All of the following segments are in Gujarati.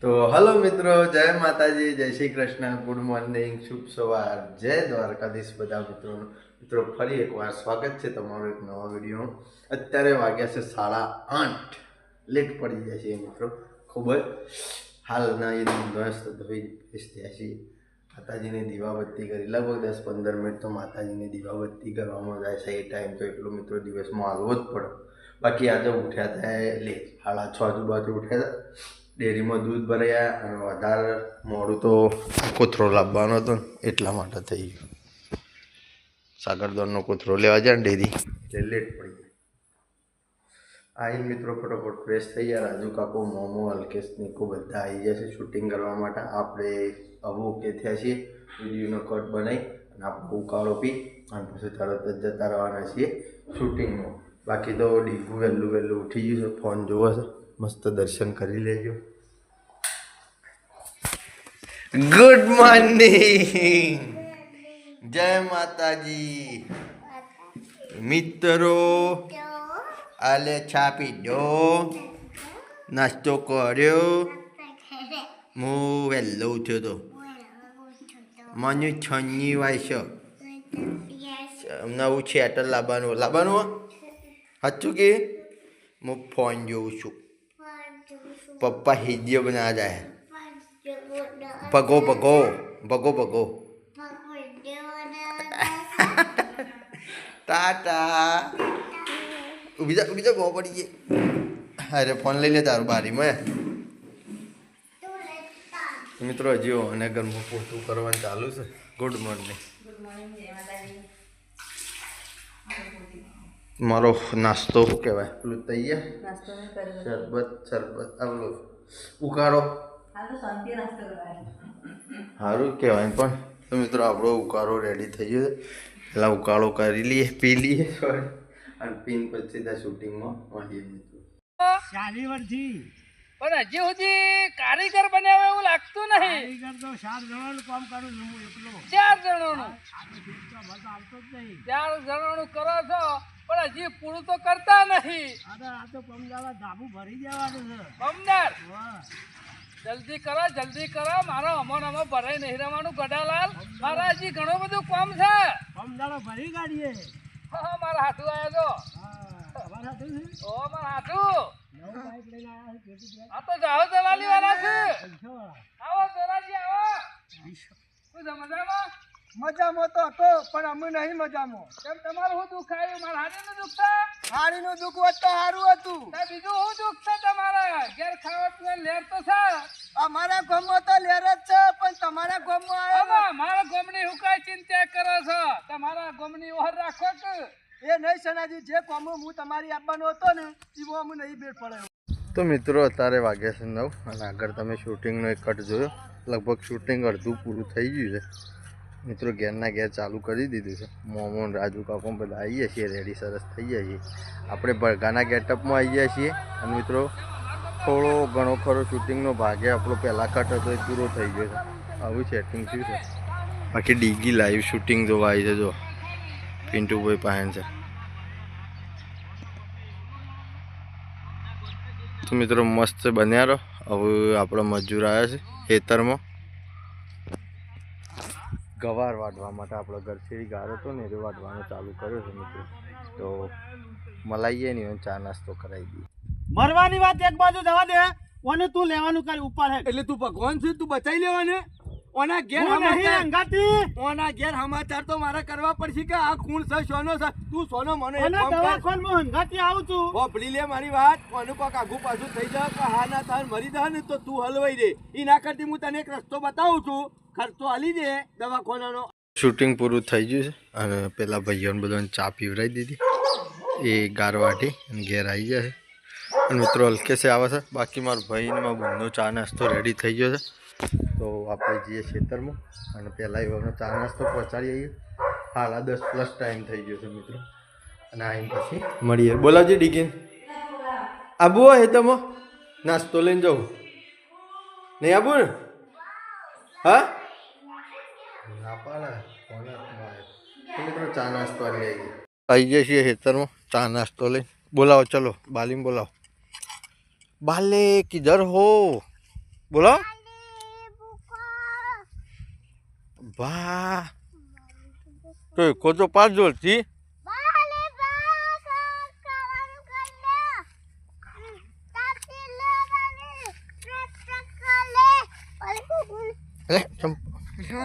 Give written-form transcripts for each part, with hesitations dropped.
તો હલો મિત્રો, જય માતાજી, જય શ્રી કૃષ્ણ, ગુડ મોર્નિંગ, શુભ સવાર, જય દ્વારકાધીશ બધા મિત્રોનું. મિત્રો ફરી એકવાર સ્વાગત છે તમારો એક નવા વિડીયો. અત્યારે વાગ્યા છે 8:30, લેટ પડી જાય છે મિત્રો ખૂબ જ. હાલના એ મસ્ત ધોઈ થયા છીએ. માતાજીને દીવાબત્તી કરી લગભગ 10-15 મિનિટ તો માતાજીને દીવાબત્તી કરવામાં જાય છે. એ ટાઈમ તો એટલો મિત્રો દિવસમાં આવવો જ પડે. બાકી આજે ઉઠ્યા હતા લેટ, 6:30 આજુબાજુ ઉઠ્યા હતા. ડેરીમાં દૂધ ભરાયા અને વધારે મોડું તો કોથરો લાવવાનો હતો એટલા માટે થઈ ગયું. સાગરદોનનો કોથરો લેવા જાય ને ડેરી એટલે લેટ પડી ગયો. આવીને મિત્રો ફટોફટ ફ્રેશ થઈ ગયા. રાજુ કાકો, મોમો, અલ્કેશ, નિકો બધા આવી ગયા છે શૂટિંગ કરવા માટે. આપણે હવે ઓકે થયા છીએ. વિડીયોનો કટ બનાવી અને આપણે ઉકાળો પી અને પછી તરત જ જતા રહેવાના છીએ શૂટિંગમાં. બાકી તો ડીગું વહેલું ઉઠી ગયું છે, ફોન જોવો છે. મસ્ત દર્શન કરી લેજો. ગુડ મોર્નિંગ, જય માતાજી મિત્રો. આલે ચા પીધો, નાસ્તો કર્યો. હું વહેલો ઉઠ્યો તો. મને છન્ની વાયસો નવું થિયેટર લાવવાનું સાચું કે હું ફોન જોઉં છું. પપ્પા હિડિયો બનાવવા જાય. ભગો ટાટા. બીજા બહુ પડી ગઈ. અરે ફોન લઈ લે તારું બારીમાં. મિત્રો હજી અને ઘરમાં પોતું કરવાનું ચાલુ છે. Good morning. મારો નાસ્તો શું કહેવાય પેલું તૈયાર શરબત આવલો ઉકાળો સારું કહેવાય. પણ તો મિત્રો આપણો ઉકાળો રેડી થઈ ગયો છે. પહેલાં ઉકાળો કરી લઈએ, પી લઈએ અને પીને પછી ત્યાં શૂટિંગમાં મળીએ મિત્રો. 40 વર્ષથી પણ હજી સુધી કારીગર બન્યા એવું લાગતું નહીં. કારીગર તો 4 જણાનું કામ કરું છું હું એકલો. 4 જણાનું આવતો જ નહીં. 4 જણાનું કરો છો પણ હજી પૂરું તો કરતા નહીં. આ તો પમદાવા ધાબુ ભરી દેવાનું છે. બમદાર વાહ, જલ્દી કરો. મારો અમો ભરાઈ નહીં રહેવાનું ગઢાલાલ. મારા હજી ઘણું બધું કામ છે. પમદાડો ભરી કાઢીએ. હા, મારા હાથું આવ્યો છો. હા, અમારા હતું છે. ઓ મારા હાથું. નવું બાઈક લઈને આવ્યા છે પેટી આ તો જાઓ દલાલી વાળા છે. વાળા. આવો દલાજી આવો. શું છે મજામાં? મજામાં તો હતો પણ અમે નહીં મજામાં. કેમ તમારું શું દુઃખ આવ્યું? મારા હાથીનું દુઃખ છે? હારીનું દુઃખ હોત તો સારું હતું. તો બીજું શું દુઃખ છે તમારા? ઘેર ખાવા પીવા લેર તો છે. અમારા ગામમાં તો લેર જ છે પણ તમારા ગામમાં આવ્યો હવે મારા ગામની હું કઈ ચિંતા કરો છો? તમારા ગામની ઓહર રાખો કે એ નહીં સનાજી. જે કામ હું તમારી આપવાનો હતો ને એવો અમે નહીં બેડ પડ્યો. તો મિત્રો અત્યારે વાગ્યા છે 9 અને આગળ તમે શૂટિંગનો એક કટ જોયો. લગભગ શૂટિંગ અડધું પૂરું થઈ ગયું છે મિત્રો. ઘેરના ઘેર ચાલુ કરી દીધું છે. મોમો રાજુ કાકો બધા આવી ગયા છીએ, રેડી સરસ થઈ ગયા છીએ. આપણે ભરગાના ગેટઅપમાં આવી ગયા છીએ અને મિત્રો થોડો ઘણો ખરો શૂટિંગનો ભાગે આપણો પહેલાં કટ હતો એ પૂરો થઈ ગયો છે. આવું સેટિંગ થયું છે. બાકી ડીગી લાઈવ શૂટિંગ જોવા આવી છે. જો પિન્ટુભાઈ પાયણ છે. તો મિત્રો મસ્ત બન્યા રહો. હવે આપણો મજૂર આવ્યા છે ખેતરમાં ગવાર વાઢવા માટે. આપણો ગરછેડી ગારો હતો ને એ વાઢવાનું ચાલુ કર્યો છે મિત્રો. તો મલાઈએ નહીં ચા નાસ્તો કરાવી દઈએ. મરવાની વાત એક બાજુ જવા દે. ઓને તું લેવાનું કરી ઉપર હે એટલે તું ભગવાન છે, તું બચાઈ લેવાને. ઓના ઘેર ઓના ઘેર સમાચાર તો મારે કરવા પડશે કે આ ખૂણ છે, સોનો છે. તું સોનો મને દવાખાનામાં હંગાતી આવું છું. હોપડી લે મારી વાત. કોનું કોક આગુ પાછું થઈ જાય કે હા ના તાર મરી જાય ને તો તું હલવાઈ દે. ઈ ના કરતી હું તને એક રસ્તો બતાવું છું. ખર્ચો આલી દે દવાખાનાનો. શૂટિંગ પૂરું થઈ ગયું છે અને પેલા ભાઈઓને બધાને ચા પીવડાવી દીધી. એ ગાર વાટી અને ઘેર આવી ગયા છે અને મિત્રો હલકેસે આવે છે. બાકી મારા ભાઈને મારા બંધનો ચા નાસ્તો રેડી થઈ ગયો છે. તો આપણે જઈએ ખેતરમાં અને પહેલાં એવાનો ચા નાસ્તો પહોંચાડી આવીએ. 10:30+ ટાઈમ થઈ ગયો છે મિત્રો. અને આવીને પછી મળીએ. બોલાવજે ડીગીન આબુ હોય તમે નાસ્તો લઈને જાઉં નહીં આબુ ને? હા ના પાડે મિત્રો ચા નાસ્તો આવી ગયા છીએ ખેતરમાં ચા નાસ્તો લઈને. બોલાવો ચલો બાલીમ બોલાવો. બાલે કિધર હો? બોલો વાહ તો કોચો પાસ જોડતી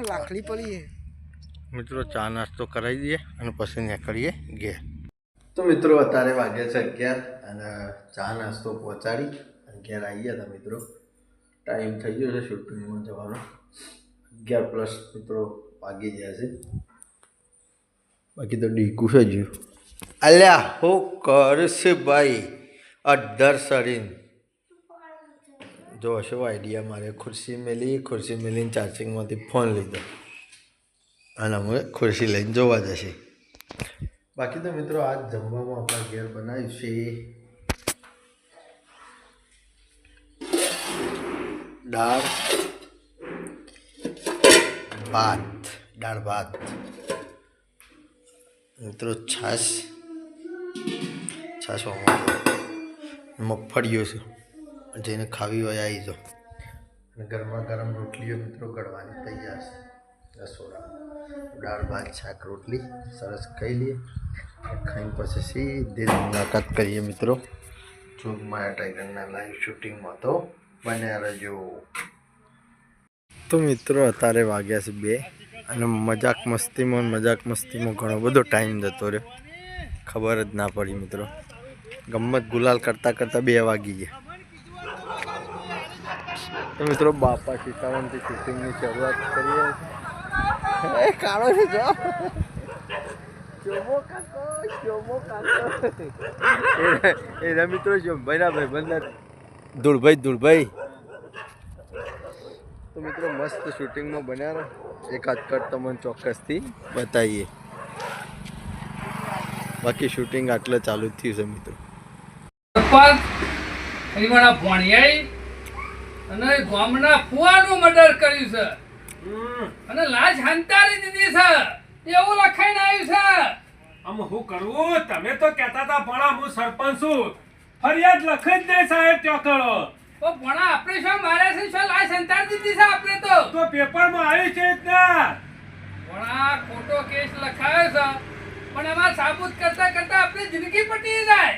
લાકડી પડી મિત્રો ચા નાસ્તો કરાવી દઈએ અને પછી નીકળીએ ઘેર તો મિત્રો અત્યારે વાગે છે 11 અને ચા નાસ્તો પહોંચાડી અને ઘેર આવી ગયા હતા મિત્રો ટાઈમ થઈ ગયો છે શૂટિંગમાં જવાનો 11+ મિત્રો વાગી ગયા છે બાકી તો ડીકું છે જ્યું અલ્યા હો કરશે ભાઈ અડધર સડીને જો શું આઈડિયા મારે ખુરશી મેલીને ચાર્જિંગમાંથી ફોન લીધો અને અમે ખુરશી લઈને જોવા જશે બાકી તો મિત્રો આજ જમવામાં આપણા ઘેર બનાવ્યું છે દાળ ભાત મિત્રો છાશ મગફળીઓ છે જેને ખાવી હોય આવી જાઓ અને ગરમા ગરમ રોટલીઓ મિત્રો ગળવાની તૈયાર છે રસોડા દાળ ભાત શાક રોટલી સરસ ખાઈ લઈએ ખાઈને પછી સીધી મુલાકાત કરીએ મિત્રો જોગમાયા ટાઈગરના લાઈવ શૂટિંગમાં તો બન્યા રહેજો તો મિત્રો અત્યારે વાગ્યા છે 2 અને મજાક મસ્તીમાં ઘણો બધો ટાઈમ જતો રહ્યો ખબર જ ના પડી મિત્રો ગમ્મત ગુલાલ કરતાં 2 વાગી ગયા તો મિત્રો બાપા સીતાવનથી શૂટિંગની શરૂઆત કરીએ કાળો છે જો એના મિત્રો જો ભાઈ બંધ ધૂળભાઈ તો મિત્રો મસ્ત શૂટિંગમાં બન્યા રહો એકાદ કટ તમને ચોક્કસથી બતાવીએ બાકી શૂટિંગ આટલે ચાલુ જ થયું છે મિત્રો અને ગામના ફુવાનું મર્ડર કર્યું છે અને લાશ હંતારી દીધી છે એવું લખાઈને આવ્યું છે આમ હું કરવું તમે તો કહેતા હતા ભણા હું સરપંચ છું ફરિયાદ લખી જ દે સાહેબ ચોકડો તો ભણા આપણે શું માર્યા છે શું લાશ હંતારી દીધી છે આપણે તો પેપરમાં આવી છે જ ના ભણા ખોટો કેસ લખાયો છે પણ એમાં સાબુત કરતા આપણી જિંદગી પટી જાય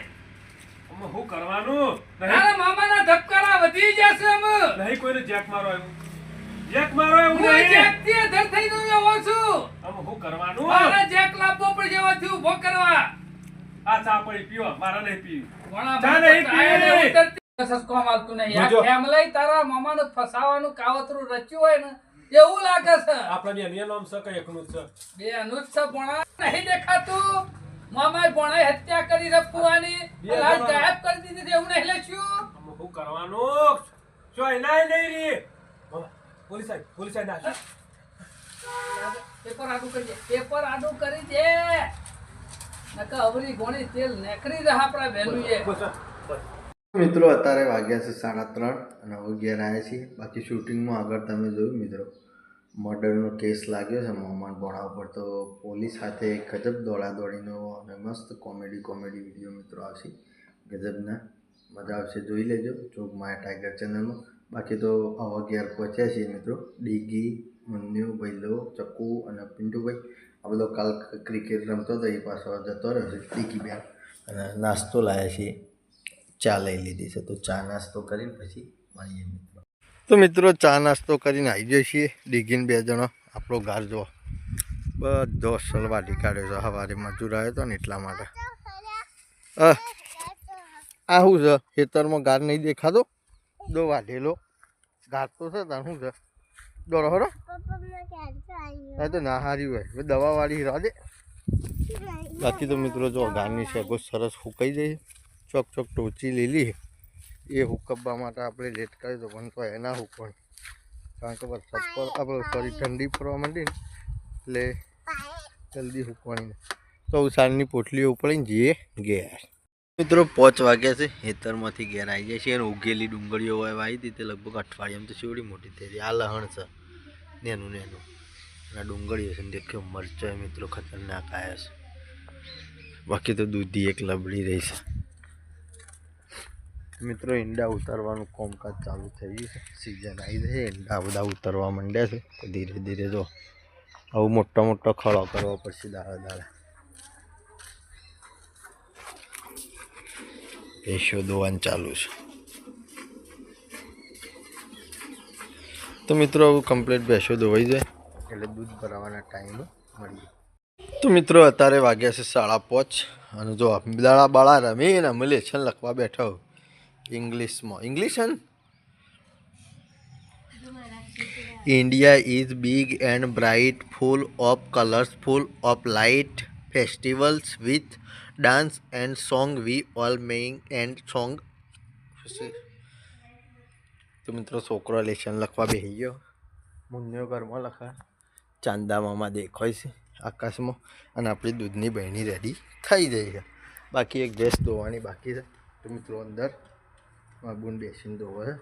હું કરવાનું તારા મામાના ધબકારા વધી જશે અમે નહીં કોઈને જેક મારો એવું હું જેક થી અધર થઈ ગયો છું હું કરવાનું મારા જેક લાવવો પડશે એવાથી ઊભો કરવા આ ચા પડી પીવો મારા નહીં પીવું ચા નહીં પીવી સસકો માલતું નહીં યાર કેમ લઈ તારા મામાને ફસાવાનું કાવતરું રચ્યું હોય ને એવું લાગે છે આપણે બે નામ છે કે એકનું છે બે અનુજ છે ભણા નહીં દેખાતું મામાએ ભણાઈ હત્યા કરી રફુવાની લાશ ગાયબ કરી દીધી એવું નહીં લખ્યું હું કરવાનું જો એનાય નહીં રી પોલીસ આઈ ના પેપર આડું કરી દે નકા અવરી ગોણી તેલ નેકરી રહે આપણા વેલુએ મિત્રો અત્યારે વાગ્યા છે 3:30 અને હવે ઘેર આવ્યા છીએ બાકી શૂટિંગમાં આગળ તમે જોયું મિત્રો મર્ડરનો કેસ લાગ્યો છે મોહમ્મદ બોણા ઉપર તો પોલીસ સાથે ગજબ દોડાદોડીનો અને મસ્ત કોમેડી વિડીયો મિત્રો આવશે ગજબના મજા આવશે જોઈ લેજો જોગમાયા ટાઈગર ચેનલમાં બાકી તો હવે ઘેર પહોંચ્યા છીએ મિત્રો ડીગી મુન્નુ ભૈલો ચક્કુ અને પિન્ટુભાઈ આ બધો કાલ ક્રિકેટ રમતો હતો એ પાછો જતો રહ્યો છે ડીગી બેન અને નાસ્તો લાવ્યા છીએ ચા લઈ લીધી છે તો ચા નાસ્તો કરીને પછી મળીએ મિત્રો તો મિત્રો ચા નાસ્તો કરીને આવી જઈએ છીએ ડીગીને 2 જણો આપણો ઘર જો બધો સલવાટી કાઢ્યો છે સવારે મજૂર આવ્યો હતો ને એટલા માટે આ શું છે ખેતરમાં ગાર નહીં દેખાતો દો વાઢેલો ગાર તો છે તાર શું છે દોડો હરો હા તો ના હારી હોય દવાવાળી રાધે બાકી તો મિત્રો જો ગારની શેગો સરસ ફૂંકાઈ જાય ચોક ટોચી લીલી એ હુકવવા માટે આપણે લેટ કરી દો પણ તો એના હુકવાનું કારણ કે વરસાદ પર આપણે સોરી ઠંડી પડવા માંડી ને એટલે જલ્દી હુકવાની તો સાંજની પોટલીઓ ઉપડીને જઈએ ઘેર મિત્રો 5 વાગ્યા છે ખેતરમાંથી ઘેર આવી જાય છે અને ઉગેલી ડુંગળીઓ હોય વાવી હતી તે લગભગ અઠવાડિયામાં તો શેવડી મોટી થઈ રહી આ લહણ છે નેનું અને ડુંગળીઓ છે દેખ્યો મરચો મિત્રો ખતરનાક આવ્યા છે બાકી તો દૂધી એક લબડી રહી છે મિત્રો ઈંડા ઉતારવાનું કામકાજ ચાલુ થઈ ગયું છે. સિઝન આવી છે, ઈંડા બધા ઉતરવા માંડ્યા છે. તો ધીરે ધીરે જો આવું મોટો મોટો ખળો કરવો પડશે દાડા દાડા. ભેંસો દોવાનું ચાલુ છે. તો મિત્રો આવું કમ્પ્લીટ ભેંસો દોવાઈ જાય એટલે દૂધ ભરાવાના ટાઈમે મળીએ. તો મિત્રો અત્યારે વાગ્યા છે 5:30 અને જો દાડા બાળા રમીને અમે લેશન લખવા બેઠો ઇંગ્લિશમાં. ઇંગ્લિશ હે. India is big and bright, full of colours, full of light, festivals with dance and song, we all making and song. તો મિત્રો છોકરો લેશન લખવા બેસી ગયો. મુન્યો ઘરમાં લખા, ચાંદા મામા દેખાય છે આકાશમાં, અને આપણી દૂધની બહેણી રેડી થઈ જાય છે. બાકી એક ભેંસ ધોવાની બાકી છે. તો મિત્રો અંદર બુન બેસીને ધોવે છે.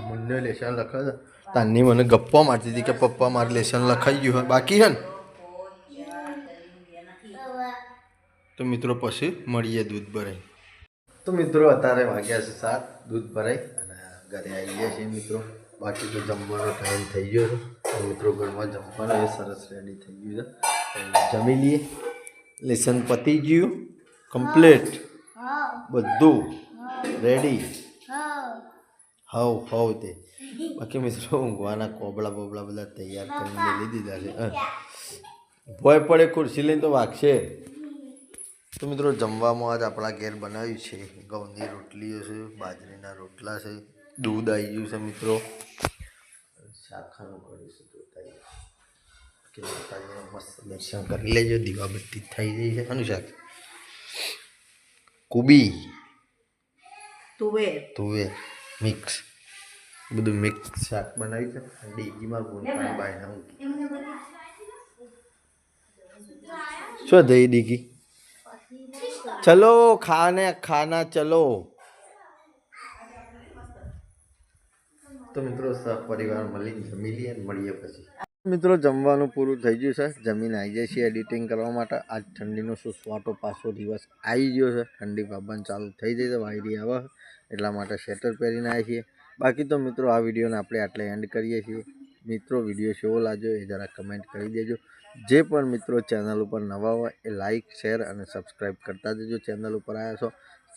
મુન્યો લેશન લખે છે. તાની મને ગપ્પા મારતી હતી કે પપ્પા મારે લેશન લખાઈ ગયું હોય બાકી છે ને. તો મિત્રો પછી મળીએ દૂધ ભરાઈ. તો મિત્રો અત્યારે વાગ્યા છે 7, દૂધ ભરાઈ અને ઘરે આવી ગયા છીએ મિત્રો. બાકી તો જમવાનો ટાઈમ થઈ ગયો છે. તો મિત્રો ઘરમાં જમવાનું એ સરસ રેડી થઈ ગયું છે. જમી લઈએ. લેસન પતી ગયું કમ્પ્લીટ, બધું રેડી. હવ તે બાકી મિત્રો ઊંઘવાના કોબળા બોબળા બધા તૈયાર કરીને મેલી દીધા છે. ભોય પડે ખુરશી લઈને તો વાગશે. તો મિત્રો જમવામાં આજ આપણા ઘેર બનાવ્યું છે ઘઉંની રોટલીઓ છે, બાજરીના રોટલા છે, દૂધ આવી ગયું છે મિત્રો, શાખાનું કરીશું તો માતાજીનું મસ્ત દર્શન કરી લેજો. દીવાબત્તી થઈ ગઈ છે. આનું શાક કુબી તુવેર મિક્સ, બધું મિક્સ શાક બનાવ્યું છે. ડેગીમાં ગુંઠાણ બાયના મૂકી શું દઈ ડીગી. ચલો ખાના ચલો. તો મિત્રો પરિવાર મળીને જમી લઈએ અને મળીએ પછી. મિત્રો જમવાનું પૂરું થઈ ગયું છે. જમીન આવી જાય છે એડિટિંગ કરવા માટે. આજ ઠંડીનો સુસવાટો પાછો દિવસ આવી ગયો છે. ઠંડી બાબાને ચાલુ થઈ જાય છે, વાયરી આવે એટલા માટે સ્વેટર પહેરીને આવ્યા છીએ. બાકી તો મિત્રો આ વિડીયોને આપણે આટલે એન્ડ કરીએ છીએ. મિત્રો વિડીયો કેવો લાગ્યો એ જરા કમેન્ટ કરી દેજો. જે પણ મિત્રો ચેનલ ઉપર નવા હોય એ લાઇક, શેર અને સબસ્ક્રાઈબ કરતા જજો. ચેનલ ઉપર આવ્યા છો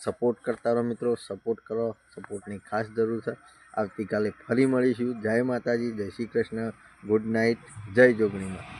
સપોર્ટ કરતા રહો મિત્રો. સપોર્ટ કરો, સપોર્ટની ખાસ જરૂર છે. આવતીકાલે ફરી મળીશું. જય માતાજી, જય શ્રી કૃષ્ણ, ગુડ નાઇટ, જય જોગણીમાં.